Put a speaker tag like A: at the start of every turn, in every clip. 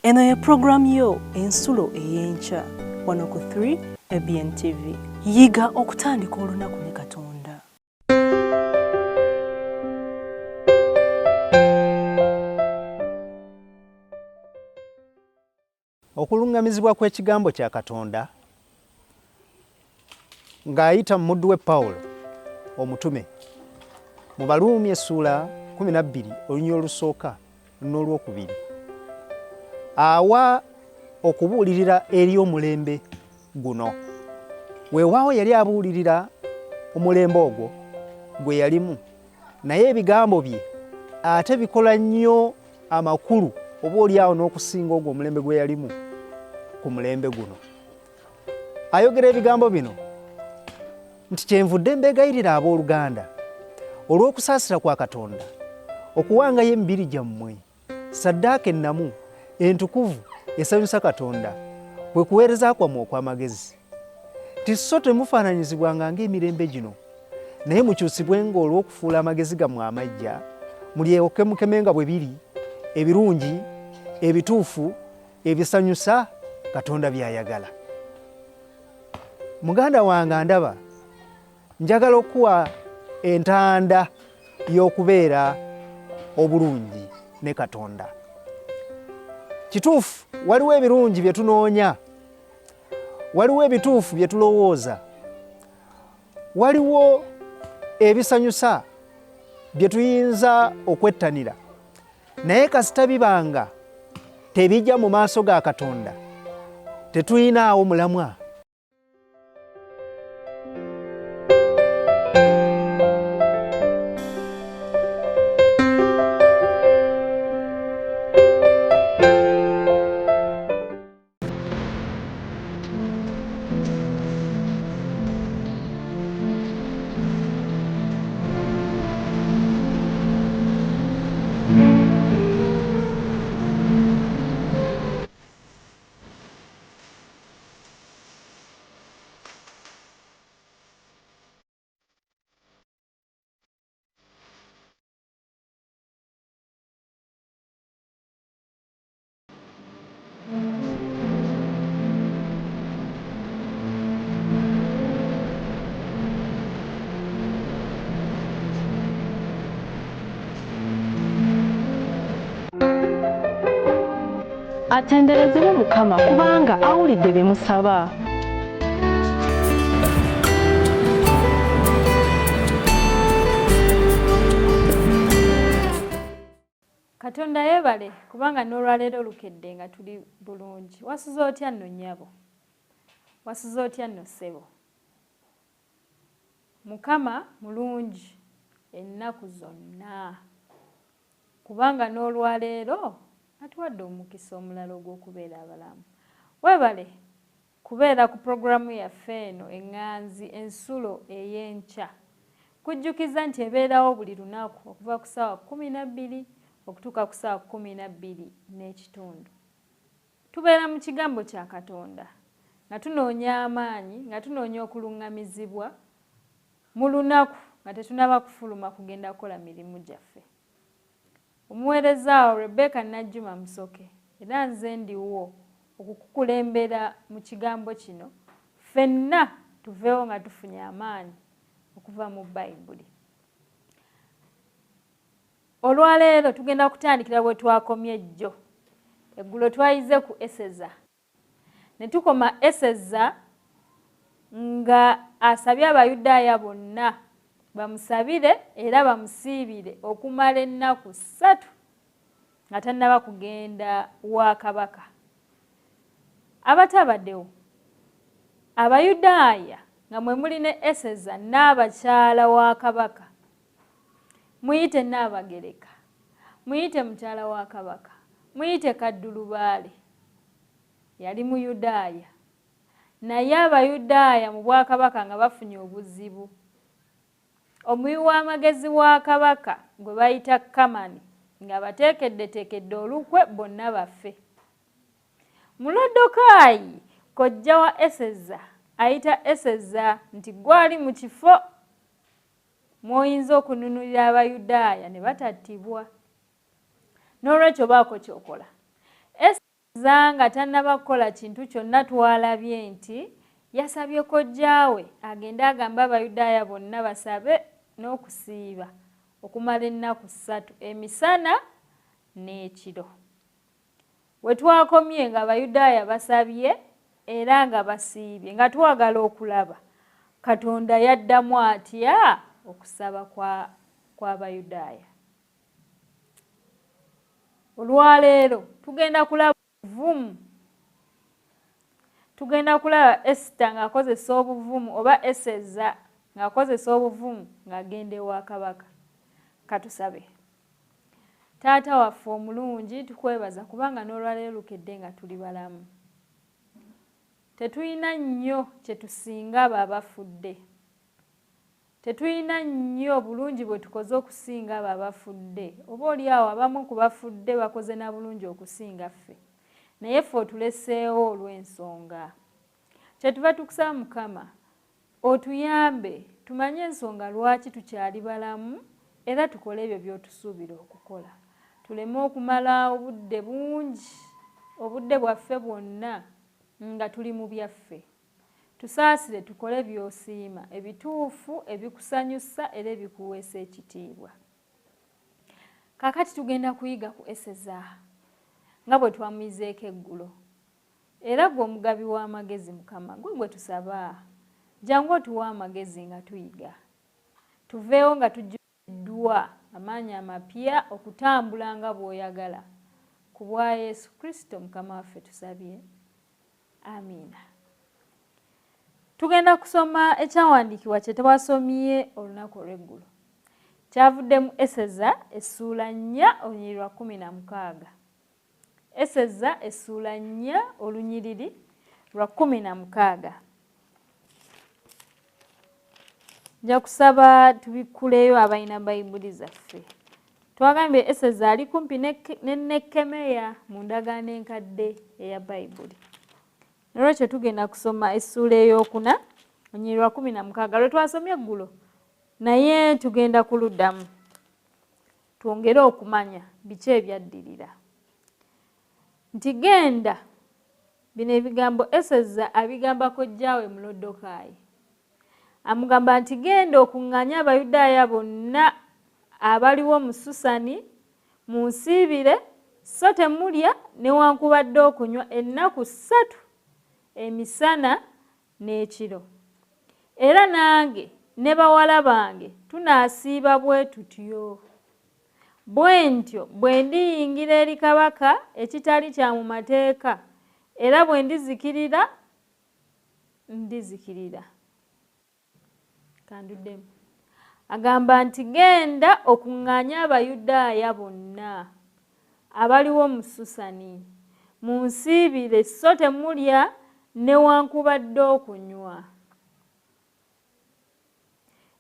A: Eno ye program yo ensulo ey'enkya wano ku 3 ABN TV. Yiga okutandika olunaku ne Katonda.
B: Okulungamizibwa kw'ekigambo kya Katonda ng'ayita mu muddu we Pawulo omutume mu Baluumi essula 12 olunyiriri olusooka n'olwokubiri awa okubuulirira eri omulembe guno. Weewaawo yali abuulirira omulembe ogwo gwe yalimu, naye ebigambo bye ate bikola nnyo amakulu oboolyawo n'okusinga ogwo omulembe gwe yalimu ku mulembe guno. Ayogera ebigambo bino nti kyenvudde mbeegayirira abooluganda olw'okusaasira kwa Katonda okuwangayo emibiri gyammwe ssaddaaka ennamu entukuvu esanyusa Katonda kwe kuweereza kwammwe okw'amagezi. Ti so temufaananyizibwanga ng'emirembe gino, naye mukyusibwenga olw'okufuula amagezi gammwe amaggya, mulyoke mukemenga bwe biri ebirungi, ebituufu, ebisanyusa Katonda by'ayagala. Muganda wange andaba, njagala okuwa entanda y'okubeera obulungi ne Katonda. Kituufu waliwo ebirungi bye tunoonya, waliwo ebituufu bye tulowooza, waliwo ebisanyusa bye tuyinza okwettanira, naye kasita bibanga tebijja mu maaso ga Katonda, tetuyinaawo mulamwa.
C: Atenderezebwe Mukama kubanga awulidde bye musaba.
D: Katonda yeebale kubanga n'olwaleero lukedde nga tuli bulungi. Wasuze otya nno nnyabo? Wasuze otya nno ssebo? Mukama mulungi ennaku zonna kubanga n'olwaleero atuwadde omukisa omulala ogw'okubeera abalamu. Weebale kubeera ku puroguramu yaffe eno eŋŋanzi ensulo ey'enkya. Kujjukiza nti ebeerawo buli lunaku okuva ku ssaawa 12 okutuuka ku ssaawa 12:30. Tubeera mu kigambo kya Katonda nga tunoonya amaanyi, nga tunoonya okuluŋŋamizibwa mu lunaku nga tetunaba kufuluma kugenda kukola mirimu gyaffe. Omuweereza wa Rebecca Najjuma Musoke era nze ndiwo okukukulembera mu kigambo kino, ffenna tuveewo nga tufunye amaanyi okuva mu Bayibuli. Olwaleero tugenda kutandikira bwe twakomye jjo. Eggulo twayize ku Eseza ne tukoma Eseza nga asabye Abayudaaya bonna bamusabire era bamusiibire okumala ennaku 3 nga tannaba kugenda wa kabaka. Abatabaddewo Abayudaaya nga mwe muli ne Eseza n'abakyala wa kabaka, muyite Nnaabagereka, muyite mukyala wa kabaka, muyite Kaddulubaale, yali Muyudaaya, naye Abayudaaya mu bwakabaka nga bafunye obuzibu. Omuwi w'amagezi wa kabaka gwe bayita Kamani nga bateekeddeteekedde olukwe bonna baffe. Mulodokaayi kojja wa Eseza ayita Eseza nti gwali mu kifo mw'oyinza okununulira Abayudaaya ne batattibwa. N'olwekyo baako ky'okola. zanga tannaba kukola kintu kyonna twalabye nti yasabye kojjaawe agende agamba Abayudaaya bonna basabe n'okusiiba okumala ennaku 3 emisana n'ekiro. We twakomye nga Abayudaaya basabye era nga basiibye nga twagala okulaba Katonda yaddamu atya okusaba kw'Abayudaaya. Olwaleero tugenda kulaba obuvumu. Tugenda kulaba Esita ng'akozesa obuvumu oba Eseza ng'akozesa obuvumu ng'agenda ewa kabaka. Katusabe. Taata waffe omulungi tukwebaza kubanga n'olwaleero lukedde nga tuli balamu. Tetulina nnyo kye tusinga abo abafudde. Tetulina nnyo bulungi bwe tukoze okusinga abo abafudde. Oba oliawo abamu ku bafudde bakoze na bulungi okusinga ffe. Naye ffe otuleseewo olw'ensonga. Kyetuva tukusaba Mukama otuyambe tumanye ensonga lwaki tukyali balamu era tukole ebyo by'otusuubira okukola. Tuleme okumala obudde bungi, obudde bwaffe bwonna nga tuli mu byaffe. Tusaasire tukole by'osiima, ebituufu, ebikusanyusa era ebikuweesa ekitiibwa. Kaakati tugenda kuyiga ku Eseza nga bwe twamuyizeeko eggulo. Era gwe omugabi w'amagezi Mukama, gwe tusaba. Jangu otuwa amagezi nga tuyiga. Tuveewo nga tujjuddwa amaanyi amapya okutambula nga bw'oyagala. Ku bwa Yesu Kristo Mukama waffe tusabye. Amiina. Tugenda kusoma ekyawandiikibwa kye twasomye olunaku olw'eggulo. Kyavuddemu Eseza essuula 4 olunyiriri lwa 16. Eseza essuula 4 olunyiriri lwa 16. Nja kusaba tubikuleyo abalina bayibuli zaffe. Twagambye Eseza ali kumpi ne Nekemeya mu ndagaano enkadde eya bayibuli. Nolwekyo tugenda kusoma essuula ey'okuna olunyiriri lwa 16 lwe twasomye eggulo. Naye tugenda kuluddamu twongere okumanya biki ebyaddirira. Nti genda, bino ebigambo Eseza abigamba kojjaawe Mulodokaayi. Amugamba nti genda okuŋŋaanya Abayudaaya bonna abaliwo mu Susani, munsiibire, so temulya newankubadde okunywa ennaku 3 emisana n'ekiro. Era nange ne bawala bange tunaasiiba bwe tutyo. Bwe ntyo bwe ndiyingira eri kabaka ekitali kya mu mateeka, era bwe ndizikirira, ndizikirira. Kanduddemu. Agamba nti genda okuŋŋaanya Abayudaaya bonna abaliwo mu Susani, munsiibire, so temulya newankubadde okunywa.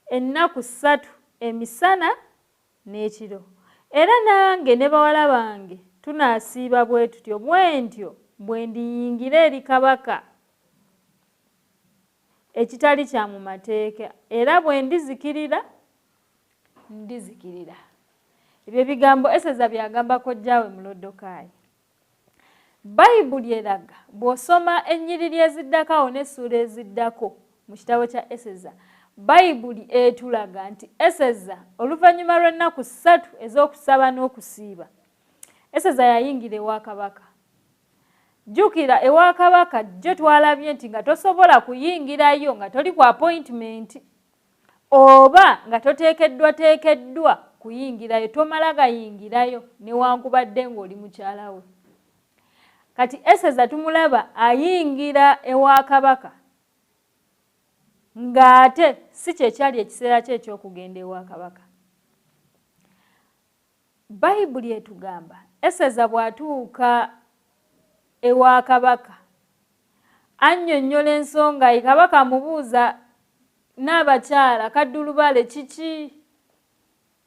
D: Ennaku 3 emisana n'ekiro. Era nange ne bawala bange tunaasiiba bwe tutyo. Bwe ntyo bwe ndiyingira eri kabaka ekitali kya mu mateeka, era bwe ndizikirira, ndizikirira. Ebyo bigambo Eseza byagamba kojjaawe Mulodokaayi. Bayibuli eraga bw'osoma ennyiriri eziddako n'essuula eziddako mu kitabo kya Eseza, Bayibuli etulaga nti Eseza oluvannyuma lw'ennaku 3 ez'okusaba n'okusiiba, Eseza yayingira ewa kabaka. Jjukira ewa kabaka jjo twalabye nti nga tosobola kuyingirayo nga toli ku appointment oba nga toteekeddwa kuyingirayo, tomala gayingirayo newankubadde ng'oli mukyala we. Kati Eseza tumulaba ayingira ewa kabaka ng'ate si kye kyali ekiseera kye eky'okugenda ewa kabaka. Bayibuli etugamba Eseza bw'atuuka ewa kabaka annyonnyola ensonga ye. Kabaka amubuuza, n'abakyala kaddulubale kiki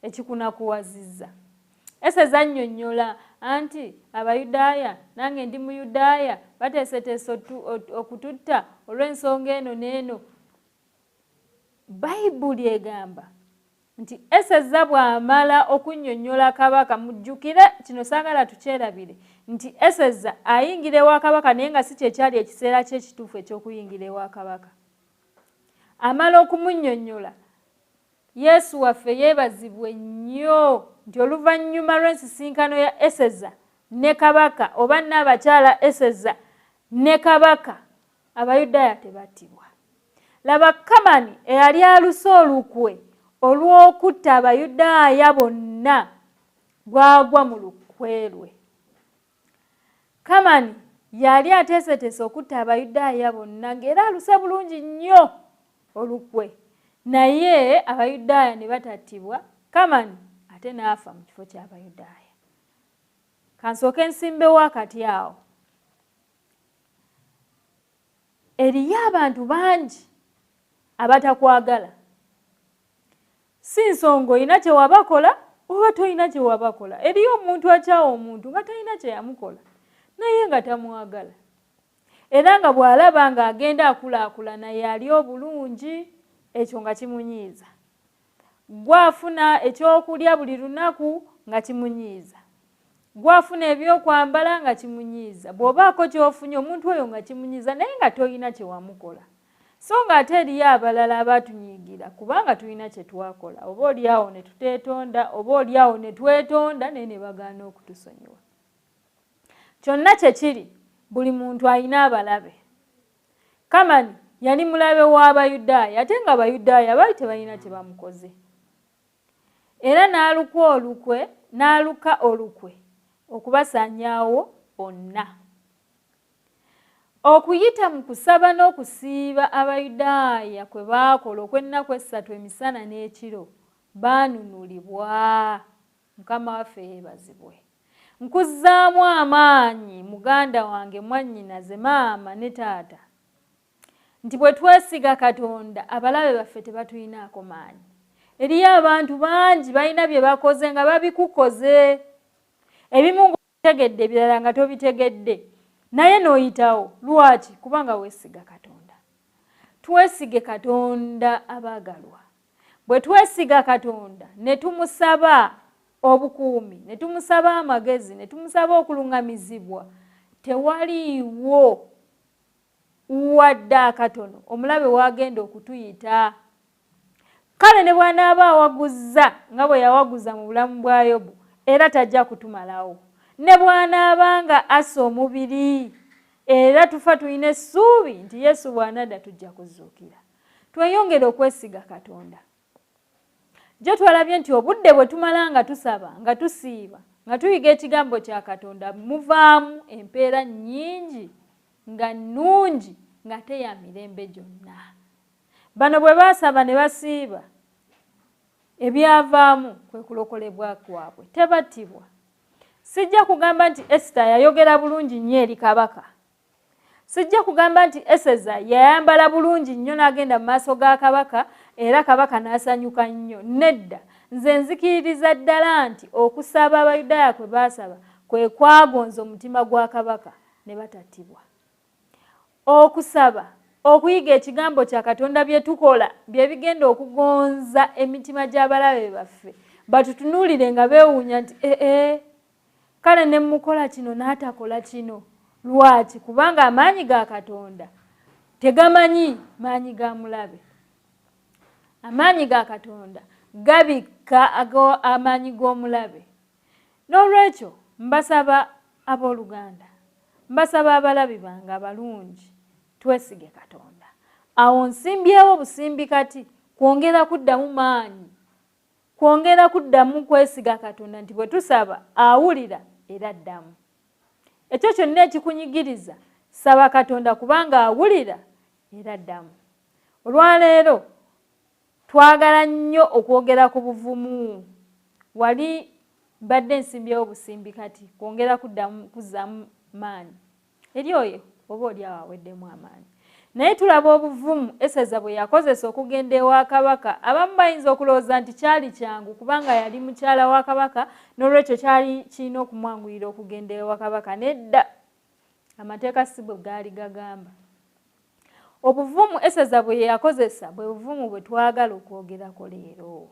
D: ekikunakuwazizza? Eseza annyonnyola anti Abayudaaya, nange ndi Muyudaaya, bateeseteese okututta olw'ensonga eno n'eno. Bayibuli egamba nti Eseza bw'amala okunnyonnyola kabaka, mujjukire kino saagala tukyerabire nti Eseza ayingira ewa kabaka naye nga si kyekyali ekiseera kye ekituufu eky'okuyingira ewa kabaka. Amala okumunnyonnyola, Yesu waffe yeebazibwe nnyo nti oluvannyuma lw'ensisinkano ya Eseza ne kabaka oba n'abakyala Eseza ne kabaka, Abayudaaya tebattibwa. Laba Kamani eyali aluse olukwe olw'okutta Abayudaaya bonna gwagwa mu lukwe lwe. Kamani yali ateeseteese okutta Abayudaaya bonna ng'era aluse bulungi nnyo olukwe, naye Abayudaaya ne batattibwa, Kamani ate n'afa mu kifo ky'Abayudaaya. Kansooke nsimbewo akati awo. Eriyo abantu bangi abatakwagala, si nsonga olina kye wabakola oba tolina kye wabakola. Eriyo omuntu akyawa omuntu nga talina kye yamukola naye nga tamwagala, era nga bw'alaba ng'agenda akulaakulana yali obulungi, ekyo nga kimunyiiza. Gwafuna ekyokulya buli lunaku nga kimunyiiza, gwafuna ebyokwambala nga kimunyiiza, bw'obaako ky'ofunye omuntu oyo nga kimunyiiza naye nga tolina kye wamukola. So nga ate eriyo abalala abatunyiigira kubanga tulina kye twakola, oba oliawo ne tuteetonda oba oliawo ne twetonda naye ne bagaana okutusonyiwa. Kyonna kye kiri, buli muntu alina abalabe. Kamani yali mulabe w'Abayudaaya ate nga Abayudaaya baali tebalina kye bamukoze, era n'aluka olukwe okubasaanyaawo bonna. Okuyita mu kusaba n'okusiiba Abayudaaya kwe baakola okw'ennaku 3 emisana n'ekiro baanunulibwa. Mukama waffe yeebazibwe. Nkuzzaamu amaanyi muganda wange, mwannyinaze, maama ne taata, nti bwe twesiga Katonda abalabe baffe tebatulinaako maanyi. Eriyo abantu bangi balina bye bakoze nga babikukoze, ebimu ng'obitegedde ebirala nga tobitegedde, naye n'oyitawo. Lwaki? Kubanga weesiga Katonda. Twesige Katonda abaagalwa. Bwe twesiga Katonda ne tumusaba obukuumi, ne tumusaba amagezi, ne tumusaba okuluŋŋamizibwa, tewaliiwo wadde akatono omulabe wagenda okutuyita. Kale ne bw'anaaba awaguzza nga bwe yawaguza mu bulamu bwa Yobu, era tajja kutumalawo. Ne bw'anaabanga assa omubiri, era tufa tulina essuubi nti Yesu bw'anadda tujja kuzuukira. Tweyongere okwesiga Katonda. Gye twalabye nti obudde bwe tumala nga tusaba, nga tusiiba, nga tuyiga ekigambo kya Katonda, muvaamu empeera nnyingi nga nnungi nga teya mirembe gyonna. Bano bwe baasaba ne basiiba, ebyavaamu kwe kulokolebwa kwabwe, tebattibwa. Sijja kugamba nti Esita yayogera bulungi nnyo eri kabaka. Sijja kugamba nti Eseza yayambala bulungi nnyo n'agenda mu maaso ga kabaka era kabaka n'asanyuka nnyo. Nedda, nze nzikiririza ddala nti okusaba Abayudaaya kwe baasaba kwe kwagonza omutima gwa kabaka ne batattibwa. Okusaba, okuyiga ekigambo kya Katonda bye tukola bye bigenda okugonza emitima gy'abalabe baffe, batutunuulire nga beewuunya nti kale ne mukola kino n'atakola kino. Lwaki? Kubanga amaanyi ga Katonda tegamanyi maanyi ga mulabe. Amaanyi ga Katonda gabikka amaanyi g'omulabe. N'olwekyo mbasaba abooluganda, mbasaba abalabi bange abalungi, twesige Katonda. Awo nsimbyewo busimbi kati kwongera kuddamu maanyi, kwongera kuddamu kwesiga Katonda nti bwe tusaba awulira era addamu. Ekyo kyonna ekikunyigiriza, saba Katonda kubanga awulira era addamu. Olwaleero twagala nnyo okwogera ku buvumu. Wali badde nsimbyewo busimbi kati kwongera kuzzaamu maanyi eri oyo oba oli awo aweddemu amaanyi. Naye tulaba obuvumu Eseza bwe yakozesa okugenda ewa kabaka. Abamu bayinza okulowooza nti kyali kyangu kubanga yali mukyala wa kabaka, n'olwekyo kyali kirina okumwanguyira okugenda ewa kabaka. Nedda, amateeka si bwe gaali gagamba. Obuvumu Eseza bwe yakozesa bwe buvumu bwe twagala okwogerako leero.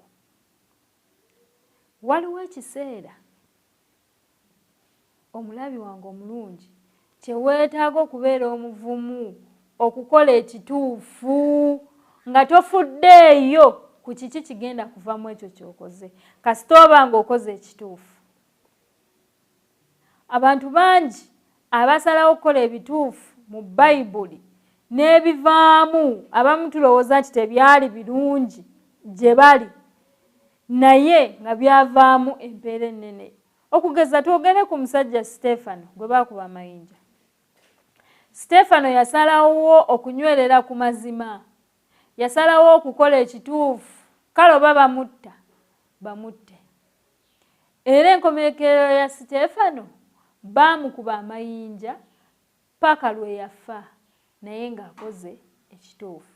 D: waliwo ekiseera omulabi wange omulungi kyeweetaaga okubeera omuvumu okukola ekituufu nga tofuddeeyo ku kiki kigenda kuvamu ekyo kyokoze kasita oba ng'okoze ekituufu. Abantu bangi abasalawo okukola ebituufu mu Bayibuli n'ebivaamu abamu tulowooza nti tebyali birungi gye bali naye nga byavaamu empeera ennene. Okugeza twogere ku musajja Siteefano gwe baakuba amayinja. Siteefano yasalawo okunywerera ku mazima, yasalawo okukola ekituufu, kale oba bamutta bamutte. Era enkomekerero ya Siteefano baamukuba amayinja paka lwe yafa naye ng'akoze ekituufu.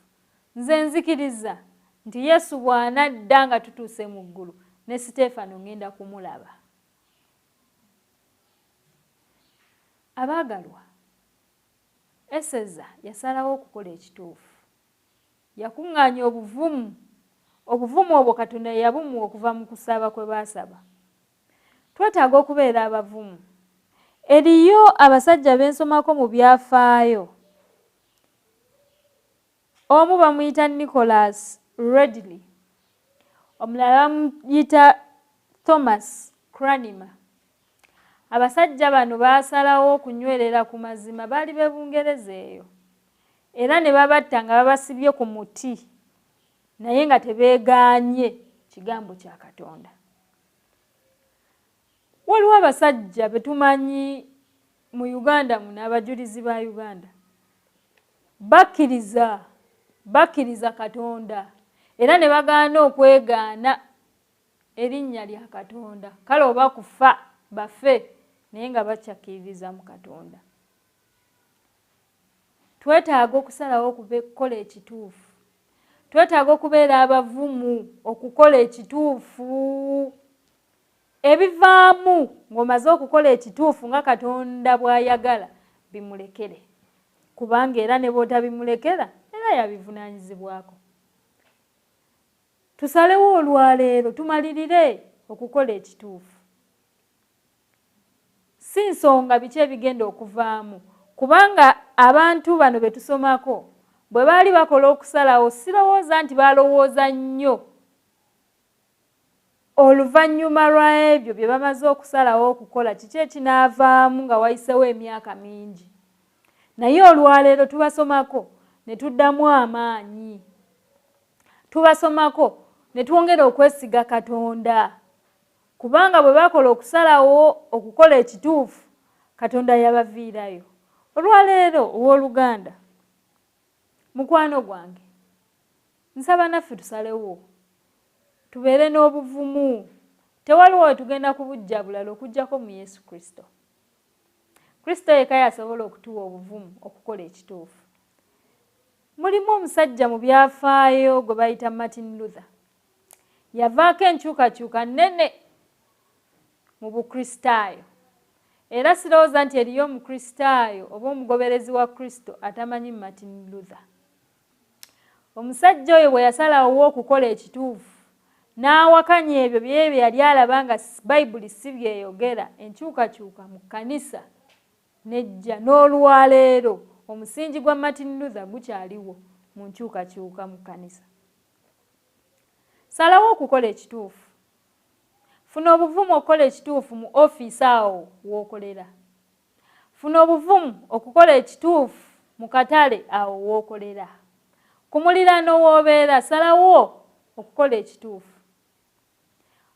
D: Nze nzikiriza nti Yesu bw'anadda nga tutuuse mu ggulu ne Siteefano ngenda kumulaba. Abaagalwa, Eseza yasalawo okukola ekituufu. Yakuŋŋaanya obuvumu. Obuvumu obwo Katonda yabumuwa okuva mu kusaba kwe baasaba. Twetaaga okubeera abavumu. Eriyo abasajja bensomako mu byafaayo. Omu bamuyita Nicholas Ridley, omulala bamuyita Thomas Cranmer. Abasajja bano baasalawo okunywerera ku mazima, baali be Bungereza eyo, era ne babatta nga babasibye ku muti naye nga tebeegaanye kigambo kya Katonda. Waliwo abasajja be tumanyi mu Uganda muno, abajulizi ba Uganda, bakkiriza Katonda era ne bagaana okwegaana erinnya lya Katonda. Kale oba kufa bafe naye nga bakyakkiririza mu Katonda. Twetaaga okusalawo okukola ekituufu. Twetaaga okubeera abavumu okukola ekituufu. Ebivaamu ng'omaze okukola ekituufu nga Katonda bw'ayagala bimulekere, kubanga era ne bw'otabimulekera era yabivunaanyizibwako. Tusalewo olwaleero tumalirire okukola ekituufu. Si nsonga biki ebigenda okuvaamu, kubanga abantu bano be tusomako bwe baali bakola okusalawo sirowooza nti balowooza nnyo oluvannyuma lw'ebyo bye bamaze okusalawo okukola kiki ekinaavaamu nga wayisewo emyaka mingi. Naye olwaleero tubasomako ne tuddamu amaanyi, tubasomako ne twongera okwesiga Katonda, kubanga bwe bakola okusalawo okukola ekituufu Katonda yabaviirayo. Olwaleero ow'Oluganda, mukwano gwange, nsaba naffe tusalewo tubeere n'obuvumu. Tewaliwo we tugenda kubujja bulala okuggyako mu Yesu Kristo. Kristo yekka yasobola okutuwa obuvumu okukola ekituufu. Mulimu omusajja mu byafaayo gwe bayita Martin Luther. Yavaako enkyukakyuka nnene mu Bukristaayo. Era sirowooza nti eriyo omukristaayo oba omugoberezi wa Kristo atamanyi Martin Luther. Omusajja oyo bwe yasalawo okukola ekituufu n'awakanya ebyo bye yali alaba nga Bayibuli si byeyogera, enkyukakyuka mu kkanisa nejja. N'olwaleero omusingi gwa Martin Luther gukyaliwo mu nkyukakyuka mu kkanisa. Salawo okukola ekituufu. Funa obuvumu okukola ekituufu mu ofiisi awo w'okolera. Funa obuvumu okukola ekituufu mu katale awo w'okolera. Ku muliraano w'obeera salawo okukola ekituufu.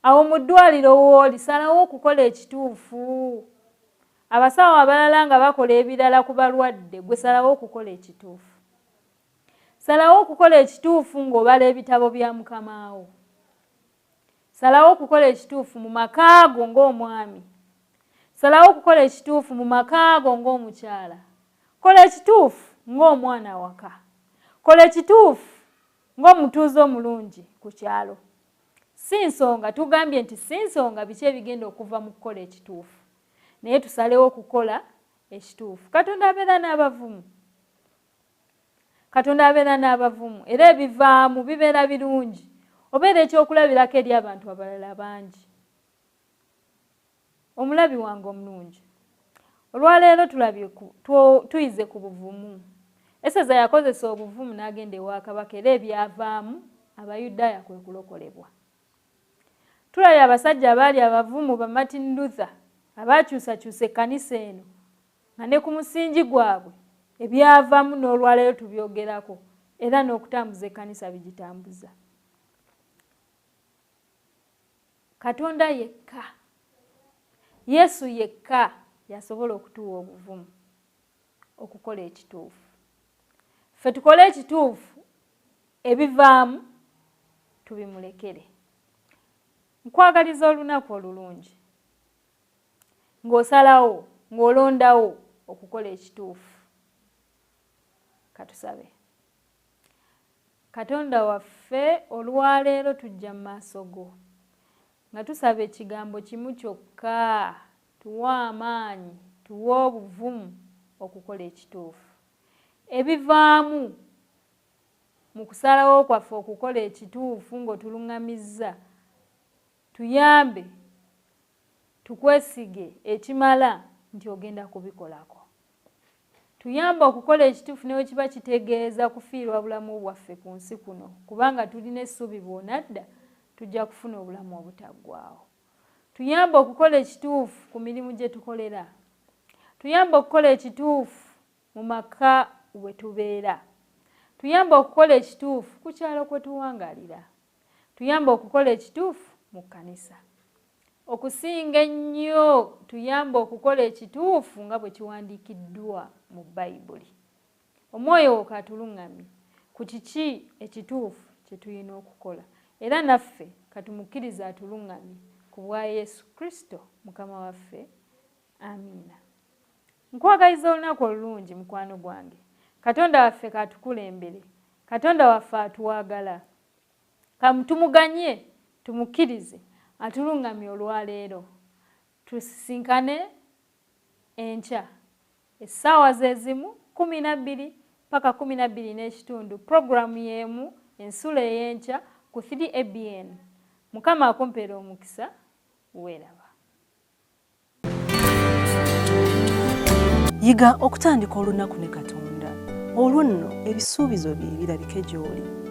D: Awo mu ddwaliro w'oli salawo okukola ekituufu. Abasawo abalala nga bakola ebirala ku balwadde, gwe salawo okukola ekituufu. Salawo okukola ekituufu ng'obala ebitabo bya Mukama wo. Salawo okukola ekituufu mu makaago ng'omwami. Salawo okukola ekituufu mu makaago ng'omukyala. Kola ekituufu ng'omwana waka. Kola ekituufu ng'omutuuze omulungi ku kyalo. Si nsonga, tugambye nti si nsonga biki ebigenda okuva mu kukola ekituufu. Naye tusalewo okukola ekituufu. Katonda abeera n'abavumu. Katonda abeera n'abavumu. Era ebivaamu bibeera birungi. Obeera ekyokulabirako eri abantu abalala bangi. Omulabi wange omulungi, olwaleero tulabye tuyize ku buvumu. Eseza yakozesa obuvumu n'agenda ewa kabaka era ebyavaamu Abayudaaya kwe kulokolebwa. Tulabye abasajja abaali abavumu ba Martin Luther abaakyusakyusa ekkanisa eno nga ne ku musingi gwabwe ebyavaamu n'olwaleero tubyogerako era n'okutambuza ekkanisa bigitambuza. Katonda yekka, Yesu yekka yasobola okutuwa obuvumu okukola ekituufu. Ffe tukole ekituufu, ebivaamu tubimulekere. Nkwagaliza olunaku olulungi ng'osalawo ng'olondawo okukola ekituufu. Katusabe. Katonda waffe, olwaleero tujja mu maaso go nga tusaba ekigambo kimu kyokka, tuwa amaanyi, tuwa obuvumu okukola ekituufu. Ebivaamu mu kusalawo kwaffe okukola ekituufu ng'otuluŋŋamizza, tuyambe tukwesige ekimala nti ogenda kubikolako. Tuyambe okukola ekituufu ne bwe kiba kitegeeza kufiirwa bulamu bwaffe ku nsi kuno, kubanga tulina essuubi bw'onadda tujja kufuna obulamu obutaggwaawo. Tuyambe okukola ekituufu ku mirimu gye tukolera. Tuyambe okukola ekituufu mu maka we tubeera. Tuyambe okukola ekituufu ku kyalo kwe tuwangaalira. Tuyambe okukola ekituufu mu kkanisa. Okusinga ennyo tuyambe okukola ekituufu nga bwe kiwandiikiddwa mu Bayibuli. Omwoyo wo katuluŋŋamye ku kiki ekituufu kye tulina okukola, era naffe katumukkirize atuluŋŋamye ku bwa Yesu Kristo Mukama waffe. Amiina. Nkwagaliza olunaku olulungi mukwano gwange. Katonda waffe katukulembere. Katonda waffe atuwagala. Kamutumuganye, tumukkirize atuluŋŋamye olwaleero. Tusisinkane enkya essaawa ze zimu 12 paka 12:30 programu y'emu ensulo ey'enkya ku 3ABN. Mukama akumpeera omukisa. Weeraba.
A: Yiga okutandika olunaku ne Katonda. Olwo nno ebisuubizo bye birabike gy'oli.